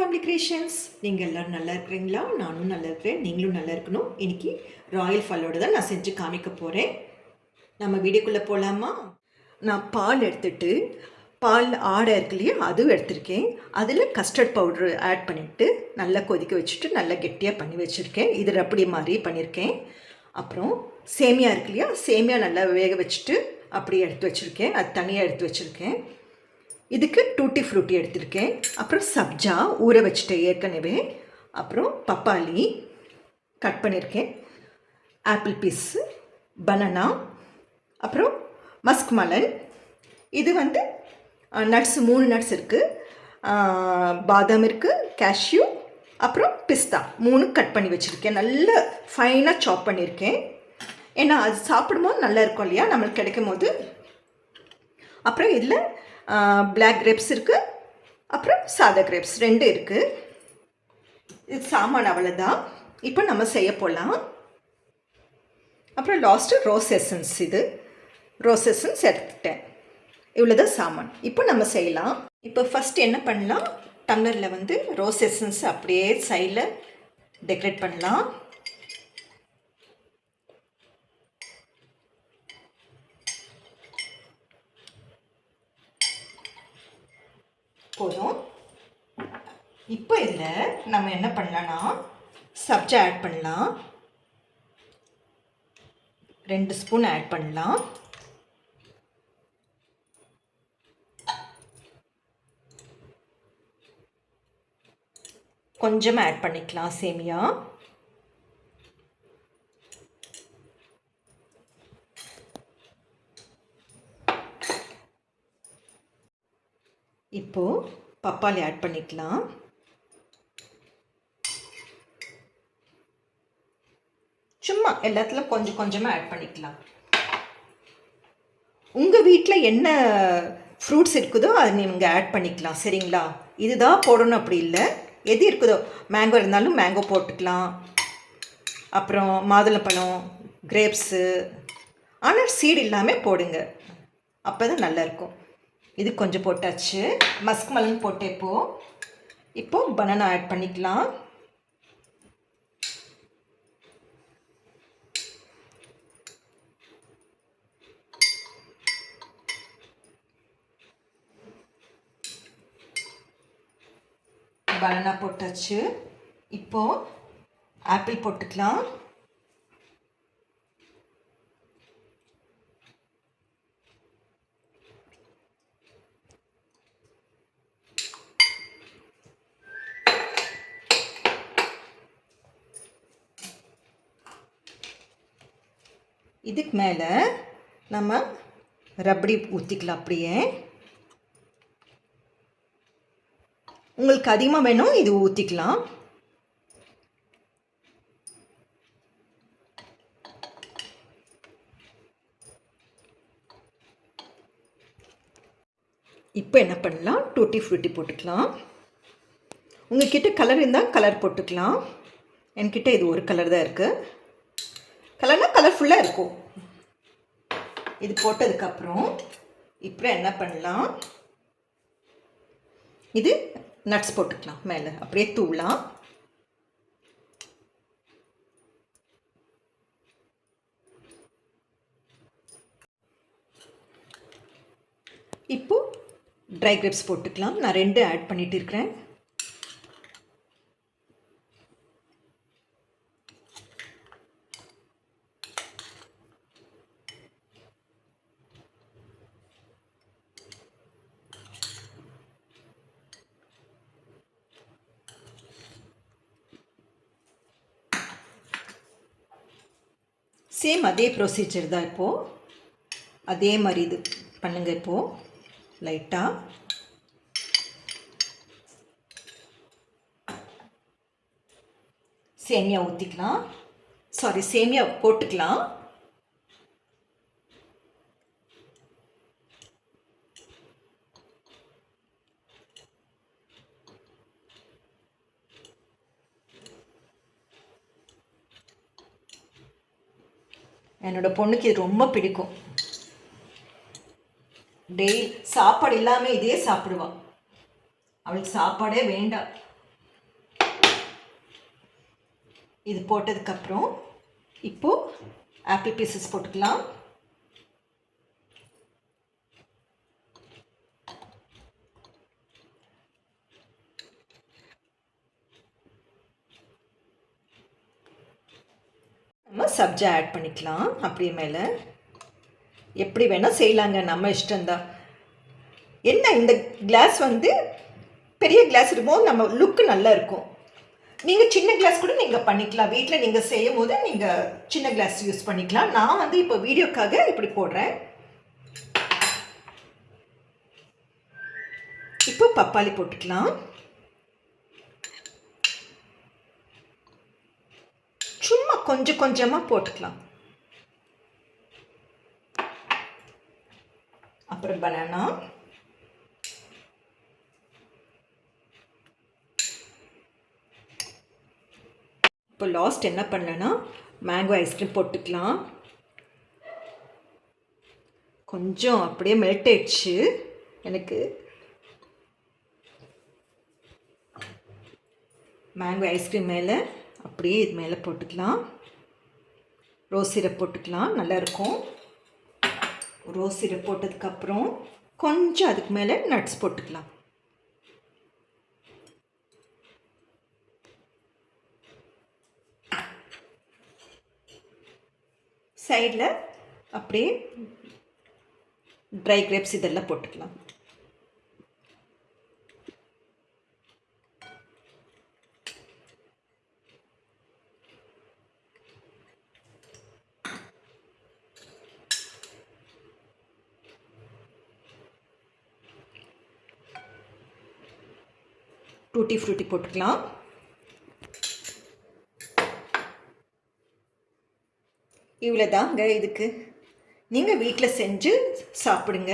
Family creations. நீங்கள் எல்லோரும் நல்லா இருக்கிறீங்களா? நானும் நல்லா இருக்கிறேன். நீங்களும் நல்லா இருக்கணும். இன்றைக்கி ராயல் ஃபல்லோடு தான் நான் செஞ்சு காமிக்க போகிறேன். நம்ம வீடியோக்குள்ளே போகலாமா? நான் பால் எடுத்துகிட்டு பால் ஆடை இருக்கு இல்லையா, அதுவும் எடுத்திருக்கேன். அதில் கஸ்டர்ட் பவுட்ரு ஆட் பண்ணிவிட்டு நல்லா கொதிக்க வச்சுட்டு நல்லா கெட்டியாக பண்ணி வச்சுருக்கேன். இது ரப்படி மாதிரி பண்ணியிருக்கேன். அப்புறம் சேமியா இருக்கு இல்லையா, சேமியா நல்லா வேக வச்சுட்டு அப்படியே எடுத்து வச்சுருக்கேன். அது தனியாக எடுத்து வச்சுருக்கேன். இதுக்கு டூட்டி ஃப்ரூட்டி எடுத்திருக்கேன். அப்புறம் சப்ஜா ஊற வச்சுட்டேன் ஏற்கனவே. அப்புறம் பப்பாளி கட் பண்ணியிருக்கேன். ஆப்பிள் பீஸு, பனானா, அப்புறம் மஸ்க் மலன். இது நட்ஸ் 3 நட்ஸ் இருக்குது. பாதாம் இருக்குது, கேஷ்யூ, அப்புறம் பிஸ்தா 3 கட் பண்ணி வச்சுருக்கேன். நல்லா ஃபைனாக சாப் பண்ணியிருக்கேன். ஏன்னா அது சாப்பிடும்போது நல்லா இருக்கும் இல்லையா, நம்மளுக்கு கிடைக்கும் போது. அப்புறம் இதில் பிளாக் கிரேப்ஸ் இருக்குது, அப்புறம் சாதா கிரேப்ஸ் 2 இருக்குது. இது சாமான் அவ்வளோதான். இப்போ நம்ம செய்ய போகலாம். அப்புறம் லாஸ்ட்டு ரோஸ் எசன்ஸ். இது ரோஸ் எசன்ஸ் எடுத்துட்டேன். இவ்வளோதான் சாமான். இப்போ நம்ம செய்யலாம். இப்போ ஃபஸ்ட் என்ன பண்ணலாம், டம்ளரில் ரோஸ் எசன்ஸ் அப்படியே சைடில் டெக்கரேட் பண்ணலாம். போதும். இப்போ இதில் நம்ம என்ன பண்ணலான்னா சப்ஜா ஆட் பண்ணலாம். 2 ஸ்பூன் ஆட் பண்ணலாம். கொஞ்சமாக ஆட் பண்ணிக்கலாம் சேமியா. இப்போது பப்பாளி ஆட் பண்ணிக்கலாம். சும்மா எல்லாத்துலையும் கொஞ்சம் கொஞ்சமாக ஆட் பண்ணிக்கலாம். உங்கள் வீட்டில் என்ன ஃப்ரூட்ஸ் இருக்குதோ அதை நீங்கள் ஆட் பண்ணிக்கலாம். சரிங்களா? இதுதான் போடணும் அப்படி இல்லை. எது இருக்குதோ, மேங்கோ இருந்தாலும் மேங்கோ போட்டுக்கலாம். அப்புறம் மாதுளம்பழம், கிரேப்ஸு, ஆனால் சீடு இல்லாமல் போடுங்க, அப்போ தான் நல்லாயிருக்கும். இது கொஞ்சம் போட்டாச்சு. மஸ்க் மலன் போட்டு இப்போது பனானா ஆட் பண்ணிக்கலாம். பனானா போட்டாச்சு. இப்போது ஆப்பிள் போட்டுக்கலாம். இதுக்கு மேலே நம்ம ரப்படி ஊற்றிக்கலாம். அப்படியே உங்களுக்கு அதிகமாக வேணும் இது ஊற்றிக்கலாம். இப்போ என்ன பண்ணலாம், டூட்டி ஃப்ரூட்டி போட்டுக்கலாம். உங்கள்கிட்ட கலர் இருந்தால் கலர் போட்டுக்கலாம். என்கிட்ட இது ஒரு கலர் தான் இருக்குது. கலர்னால் கலர்ஃபுல்லாக இருக்கும். இது போட்டதுக்கப்புறம் இப்போ என்ன பண்ணலாம், இது நட்ஸ் போட்டுக்கலாம். மேலே அப்படியே தூவலாம். இப்போது ட்ரை கிரேப்ஸ் போட்டுக்கலாம். நான் 2 ஆட் பண்ணிட்டு இருக்கிறேன். சேம் அதே ப்ரொசீஜர் தான். இப்போது அதே மாதிரி இது பண்ணுங்கள். இப்போது லைட்டாக சேமியா ஊற்றிக்கலாம். சேமியா போட்டுக்கலாம். என்னோட பொண்ணுக்கு இது ரொம்ப பிடிக்கும். டெய்லி சாப்பாடு இல்லாமல் இதே சாப்பிடுவாள். அவளுக்கு சாப்பாடே வேண்டாம். இது போட்டதுக்கப்புறம் இப்போது ஆப்பிள் பீசஸ் போட்டுக்கலாம். நம்ம சப்ஜா ஆட் பண்ணிக்கலாம். அப்படியே மேலே எப்படி வேணால் செய்யலாங்க, நம்ம இஷ்டம்தான். என்ன இந்த கிளாஸ் வந்து பெரிய கிளாஸ் இருக்கும்போது நம்ம லுக்கு நல்லா இருக்கும். நீங்கள் சின்ன கிளாஸ் கூட நீங்கள் பண்ணிக்கலாம். வீட்டில் நீங்கள் செய்யும் போது நீங்கள் சின்ன கிளாஸ் யூஸ் பண்ணிக்கலாம். நான் வந்து இப்போ வீடியோக்காக இப்படி போடுறேன். இப்போ பப்பாளி போட்டுக்கலாம். சும்மா கொஞ்சம் கொஞ்சமாக போட்டுக்கலாம். அப்புறம் பனானா, இப்போ லாஸ்ட் என்ன பண்ணலன்னா மேங்கோ ஐஸ்கிரீம் போட்டுக்கலாம். கொஞ்சம் அப்படியே மெல்ட் ஆயிடுச்சு எனக்கு. மேங்கோ ஐஸ்கிரீம் மேலே அப்படியே இது மேலே போட்டுக்கலாம். ரோஸ் சிரப் போட்டுக்கலாம், நல்லாயிருக்கும். ரோஸ் சிரப் போட்டதுக்கப்புறம் கொஞ்சம் அதுக்கு மேலே நட்ஸ் போட்டுக்கலாம். சைடில் அப்படியே ட்ரை கிரேப்ஸ் இதெல்லாம் போட்டுக்கலாம். டூட்டி ஃப்ரூட்டி போட்டுக்கலாம். இவ்வளோ தாங்க. இதுக்கு நீங்கள் வீட்டில் செஞ்சு சாப்பிடுங்க.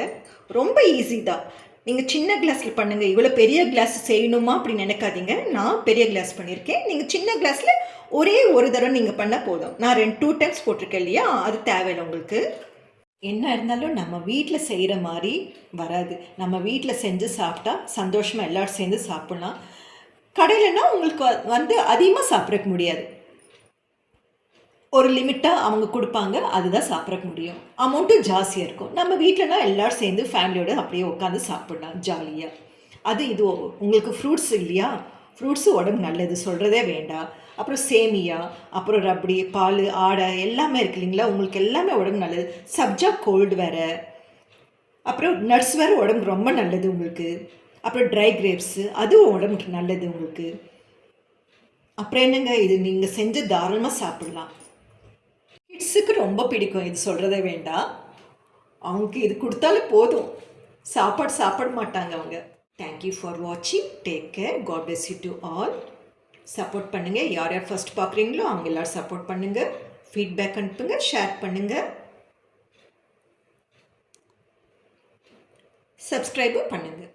ரொம்ப ஈஸி தான். நீங்கள் சின்ன கிளாஸில் பண்ணுங்கள். இவ்வளோ பெரிய கிளாஸ் செய்யணுமா அப்படின்னு நினைக்காதீங்க. நான் பெரிய கிளாஸ் பண்ணியிருக்கேன். நீங்கள் சின்ன கிளாஸில் ஒரே ஒரு தடவை நீங்கள் பண்ணால் போதும். நான் 2 டைம்ஸ் போட்டிருக்கேன் இல்லையா, அது தேவையில்லை உங்களுக்கு. என்ன இருந்தாலும் நம்ம வீட்டில் செய்கிற மாதிரி வராது. நம்ம வீட்டில் செஞ்சு சாப்பிட்டா சந்தோஷமாக எல்லோரும் சேர்ந்து சாப்பிட்லாம். கடையிலனா உங்களுக்கு வந்து அதிகமாக சாப்பிட்றக்க முடியாது. ஒரு லிமிட்டாக அவங்க கொடுப்பாங்க, அதுதான் சாப்பிட்றக்க முடியும். அமௌண்ட்டும் ஜாஸ்தியாக இருக்கும். நம்ம வீட்டிலனா எல்லோரும் சேர்ந்து ஃபேமிலியோடு அப்படியே உட்காந்து சாப்பிட்லாம் ஜாலியாக. அது இது உங்களுக்கு ஃப்ரூட்ஸ் இல்லையா, ஃப்ரூட்ஸு உடம்பு நல்லது, சொல்கிறதே வேண்டாம். அப்புறம் சேமியா, அப்புறம் ரப்டி, பால், ஆடை எல்லாமே இருக்குது இல்லைங்களா, உங்களுக்கு எல்லாமே உடம்பு நல்லது. சப்ஜா கோல்டு வேறு, அப்புறம் நட்ஸ் வேறு உடம்புக்கு ரொம்ப நல்லது உங்களுக்கு. அப்புறம் ட்ரை கிரேப்ஸு, அதுவும் உடம்புக்கு நல்லது உங்களுக்கு. அப்புறம் என்னங்க, இது நீங்கள் செஞ்சு தாராளமாக சாப்பிட்லாம். கிட்ஸுக்கு ரொம்ப பிடிக்கும், இது சொல்கிறதே வேண்டாம். அவங்களுக்கு இது கொடுத்தாலே போதும், சாப்பாடு மாட்டாங்க அவங்க. தேங்க்யூ ஃபார் வாட்சிங். Take care. God bless you to all. Support பண்ணுங்கள். யார் யார் ஃபஸ்ட் பார்க்குறீங்களோ அவங்க எல்லோரும் சப்போர்ட் பண்ணுங்கள். ஃபீட்பேக் அனுப்புங்க, ஷேர் பண்ணுங்கள், சப்ஸ்கிரைபும் பண்ணுங்கள்.